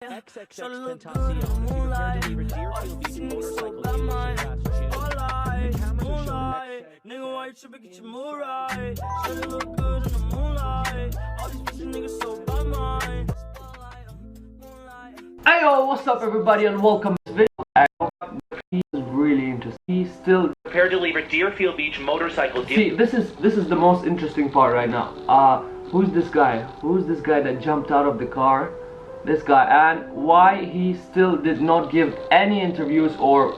Xxxtentacion is the repair deliver Deerfield Beach motorcycle dealership Nigga, why you tripping? Get your mood right. Shawty look good in the moonlight. All these pussy niggas so by mine. Hey yo, what's up everybody and welcome to this video. I hope he's really interesting. He's still repair deliver Deerfield Beach motorcycle See, this is the most interesting part right now. Who's this guy? Who's this guy that jumped out of the car? This guy, and why he still did not give any interviews or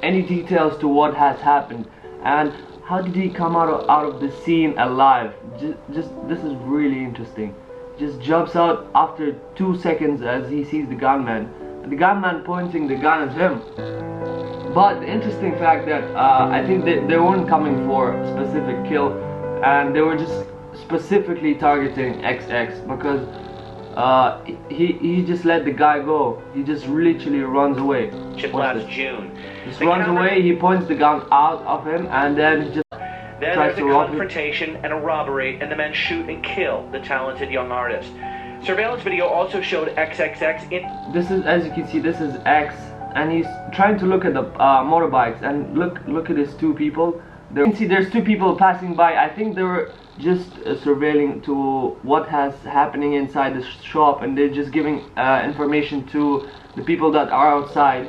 any details to what has happened, and how did he come out of the scene alive? Just this is really interesting. Just jumps out after 2 seconds as he sees the gunman, and the gunman pointing the gun at him. But the interesting fact that I think they weren't coming for a specific kill, and they were just specifically targeting XX because he just let the guy go. He just literally runs away. Last June. Just runs away, he points the gun out of him, and then just then tries there's to a rob confrontation and a robbery, and the men shoot and kill the talented young artist. Surveillance video also showed XXX in... This is, as you can see, this is X, and he's trying to look at the motorbikes, and look at these two people. You can see there's two people passing by. I think they were just surveilling to what has happening inside the shop, and they're just giving information to the people that are outside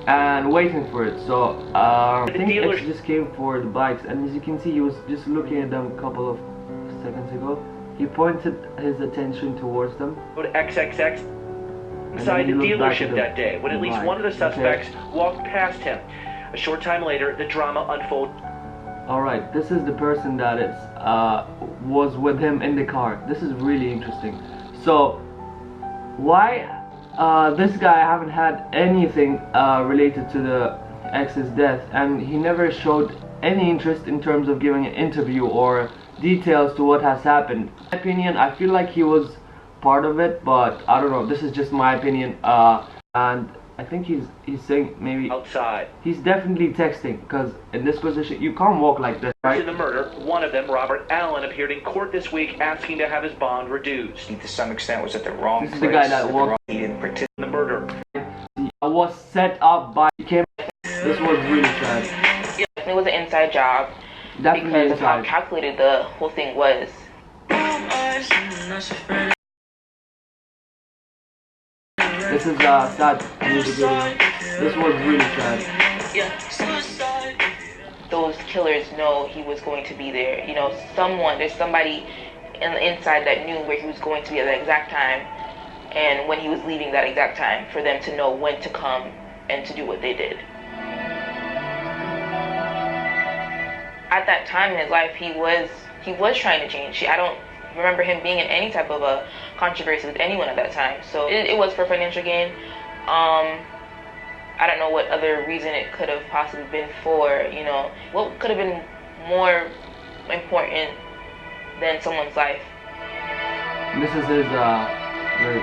and waiting for it. So I think X just came for the bikes, and as you can see, he was just looking at them a couple of seconds ago. He pointed his attention towards them. XXX inside the dealership that day when at least one of the suspects walked past him. A short time later, the drama unfolded. Alright, this is the person that is was with him in the car. This is really interesting. So why this guy haven't had anything related to the ex's death, and he never showed any interest in terms of giving an interview or details to what has happened. In my opinion, I feel like he was part of it, but I don't know, this is just my opinion. And I think he's saying maybe outside. He's definitely texting, because in this position you can't walk like this, right? In the murder, one of them, Robert Allen, appeared in court this week asking to have his bond reduced. He to some extent was at the wrong place. This is the guy that walked in the murder. Was set up by Kim. This was really sad. It was an inside job. Definitely because inside. Of how calculated the whole thing was. This is sad music video. This was really sad. Those killers know he was going to be there. You know, there's somebody in the inside that knew where he was going to be at the exact time, and when he was leaving that exact time, for them to know when to come and to do what they did. At that time in his life, he was trying to change. I don't remember him being in any type of a controversy with anyone at that time. So it was for financial gain. I don't know what other reason it could have possibly been for, you know, what could have been more important than someone's life. This is his very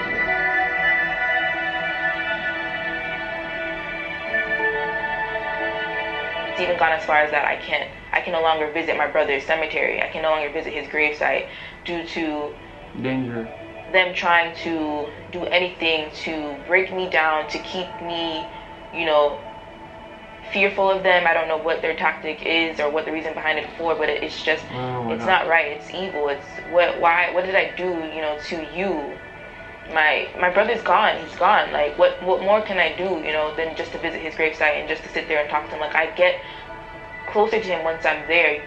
It's even gone as far as that I can no longer visit my brother's cemetery. I can no longer visit his gravesite due to danger. Them trying to do anything to break me down, to keep me, you know, fearful of them. I don't know what their tactic is or what the reason behind it for, but it's just, it's not right. It's evil. It's what did I do, you know, to you? My brother's gone. He's gone. Like, what more can I do, you know, than just to visit his gravesite and just to sit there and talk to him? Like, I get closer to him once I'm there.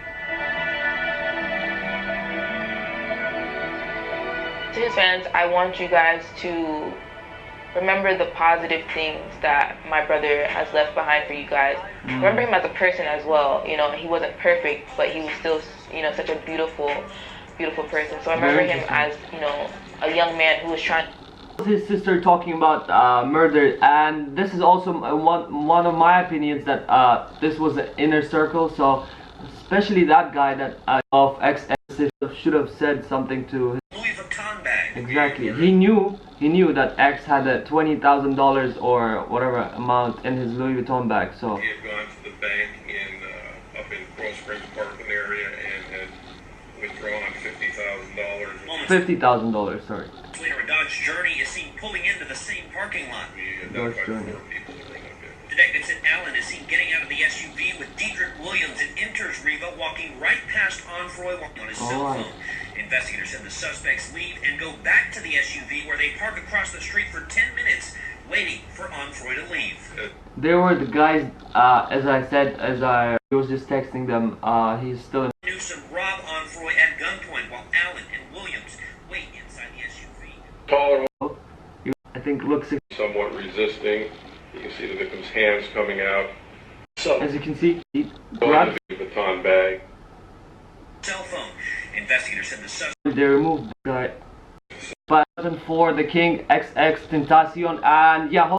To his fans, I want you guys to remember the positive things that my brother has left behind for you guys. Remember him as a person as well. You know, he wasn't perfect, but he was still, you know, such a beautiful person. So I remember him as, you know, a young man who was trying. His sister talking about murder, and this is also one of my opinions that this was an inner circle. So especially that guy that of XX should have said something to him. Exactly. He knew that X had a $20,000 or whatever amount in his Louis Vuitton bag. So he had gone to the bank up in Coral Springs Parkland area and had withdrawn $50,000. $50,000, sorry. Later, a Dodge Journey is seen pulling into the the same parking lot. We Those identified two. 4 people that were in the vehicle. Detective said Allen is seen getting out of the SUV with Diedrich Williams and enters Riva walking right past Onfroy on his cell Alright. phone. Investigators said the suspects leave and go back to the SUV where they park across the street for 10 minutes, waiting for Onfroy to leave. They were the guys, as I said, as I was just texting them, he's still in. Newsom rob Onfroy at gunpoint while Allen and Williams wait inside the SUV. Taller, I think looks, somewhat resisting. You can see the victim's hands coming out. So, as you can see, he going grabs, to the baton bag. Cell phone. Investigators said the suspect they removed the guy. 2004, The King, Xxxtentacion, and yeah.